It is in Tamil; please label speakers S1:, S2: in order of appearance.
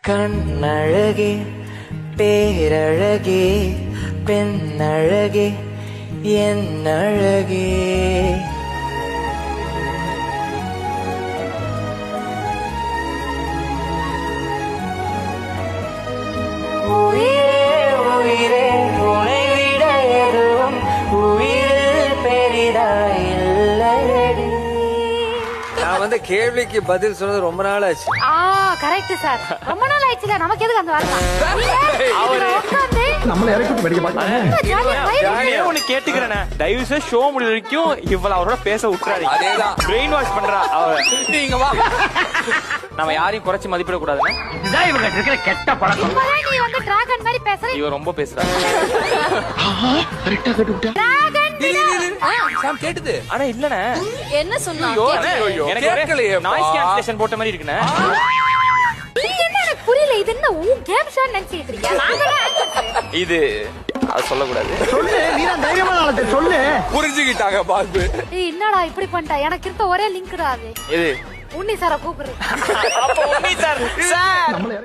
S1: கண்ணழகே பேரழகே பெண்ணழகே என் அழகே. உயிரே உயிரே உனை விட எதுவும் உயிரில் பெரிதாய் இல்லையடி. நான் கேள்விக்கு பதில் சொன்னது ரொம்ப நாள் ஆச்சு.
S2: கரெக்ட் சார், ரொம்ப நாள் ஆயிடுச்சுல, நமக்கு எதுக்கு அந்த வார்த்தை?
S3: நம்மள இறக்கி படிக்க மாட்டேன்.
S4: ஒண்ணு கேட்டுக்கிறேன், தயவு செய்து ஷோ முடிய வரைக்கும் இவ்வளவு அவரோட பேச விட்டுறாரு.
S1: அதேதான்
S4: பிரெயின் வாஷ் பண்றா அவ.
S1: நீங்க வா,
S4: நம்ம யாரையும் குறைச்சு மதிப்பிட கூடாதுன்னு
S3: இதுதான் இவங்க இருக்கிற கெட்ட பழக்கம்.
S2: நீ வந்து டிராகன் மாதிரி பேசுற.
S4: இவ ரொம்ப பேசுறா.
S3: கரெக்டா கேட்டுட்டா.
S1: சாம் கேட்டுது.
S4: ஆனா இல்லனே
S2: என்ன சொன்னா?
S4: எனக்கு நாய்ஸ் கேன்சலேஷன் போட்ட மாதிரி இருக்குனே.
S2: எனக்கு புரியல, இது என்ன கேம் ஷோ நினைச்சிட்டு இருக்கீங்க? இது
S4: அது சொல்லக்கூடாது.
S3: சொல்லு, நீ தான் தைரியமான ஆளு, சொல்லு.
S1: புரிஞ்சுக்கிட்டாங்க பாபு.
S2: என்னடா இப்படி பண்ணிட்டா? எனக்கு இருந்த ஒரே லிங்க்டா அது.
S4: இது
S2: உன்னி சார கூப்பிடுறது.
S4: அப்ப உன்னி சார்
S3: நம்மள